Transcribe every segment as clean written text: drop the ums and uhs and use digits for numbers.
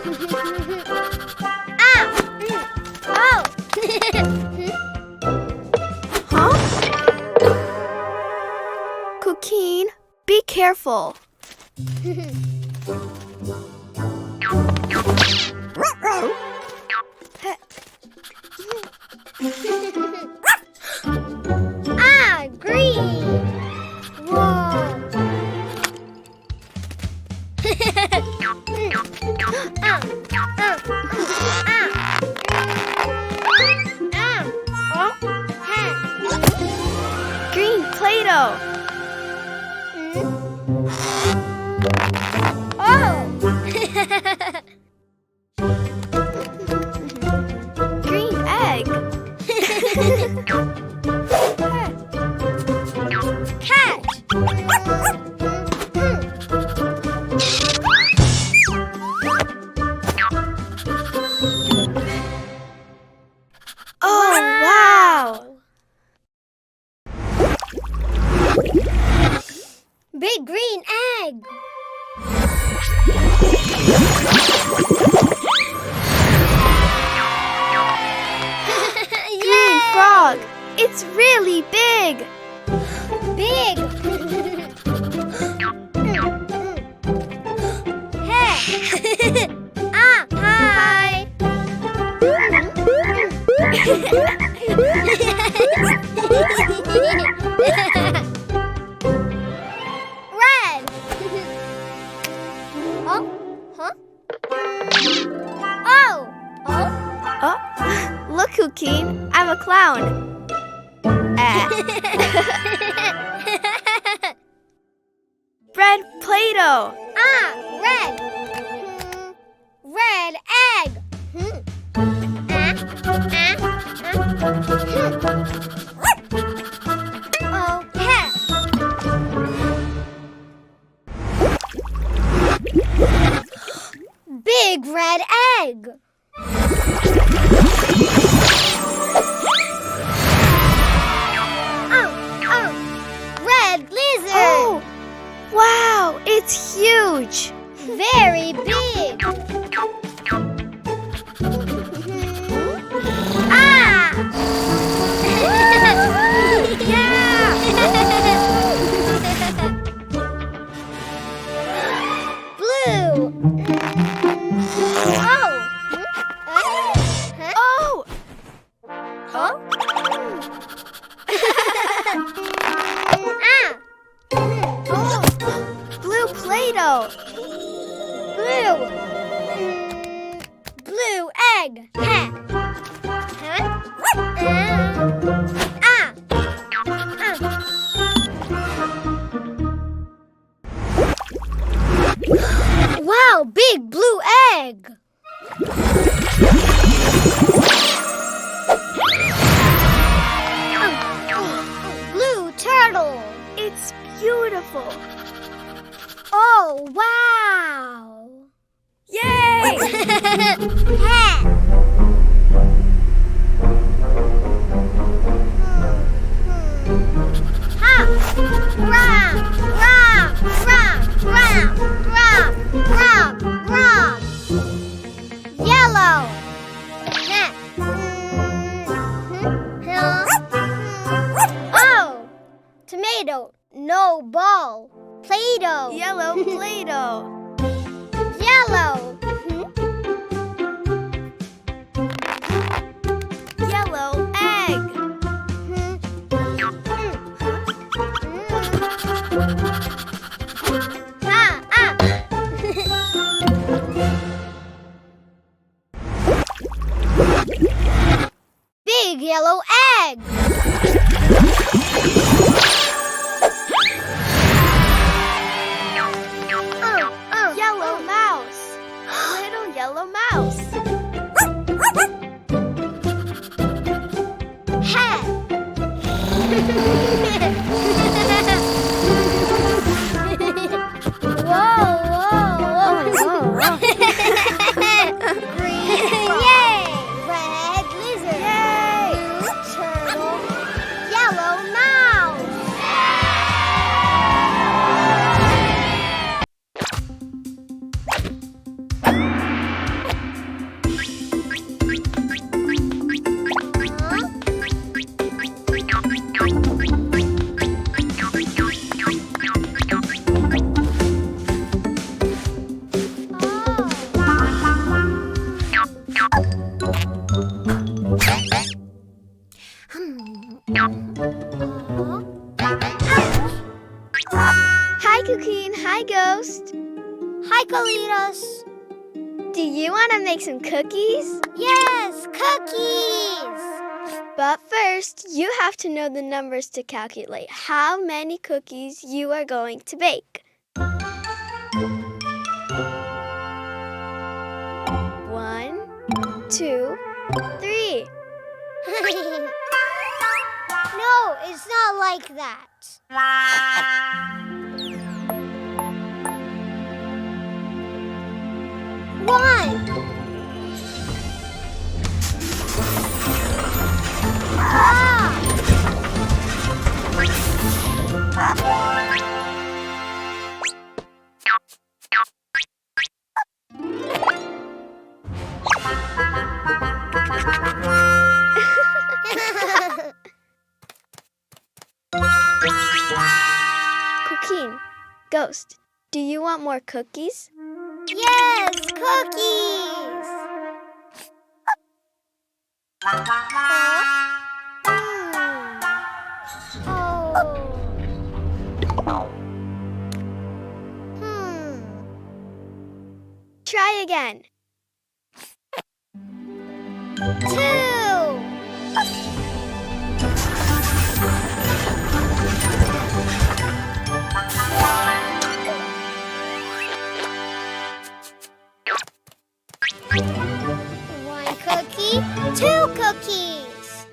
Ow! Oh! Huh? Cuquin, be careful. Ah, green! Whoa! Green Play-Doh. Oh! Green egg. Cat! Oh, wow! Big green egg! Green frog. It's really big. Big! Hey! Ah, hi! Red! Oh? Huh? Oh! Oh? Oh, look, Cuquin. I'm a clown. Red Play-Doh. Ah, red. Red egg. Oh, cat. Big red egg. Red lizard. Oh, wow, it's huge. Very big. Ah! Blue. Oh. Oh, Huh? blue Play-Doh. Blue. Blue egg. Huh? Wow, big blue egg. Blue turtle. It's beautiful. Oh, wow. Yay! Hat. Ha! Round, round, round, round, round, round, round. Yellow. Hat. Oh! Tomato. No ball. Play-Doh. Yellow Play-Doh. Yellow. Yellow egg. Big yellow egg. Yellow mouse. Little yellow mouse. Hat. Whoa. Green. Yay! Red lizard. Yay! Blue turtle. Yellow mouse. Carlitos. Do you want to make some cookies? Yes, cookies. But first, you have to know the numbers to calculate how many cookies you are going to bake. 1, 2, 3. No, it's not like that. 1. Ah! Cuquin, Ghost, do you want more cookies? Yes, cookies. Try again. 2. One cookie, 2 cookies.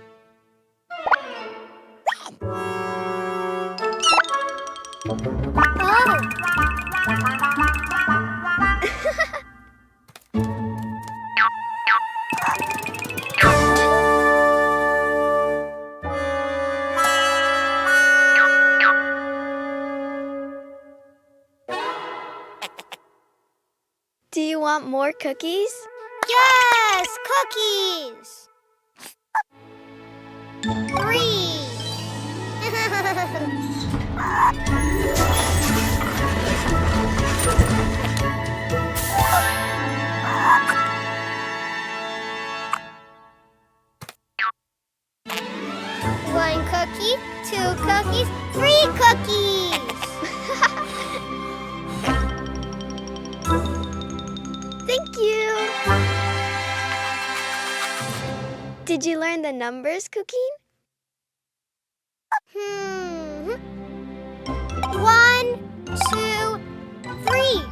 Do you want more cookies? Yes, cookies. 3. One cookie, 2 cookies, 3 cookies. Thank you! Did you learn the numbers, Cuquin? 1, 2, 3.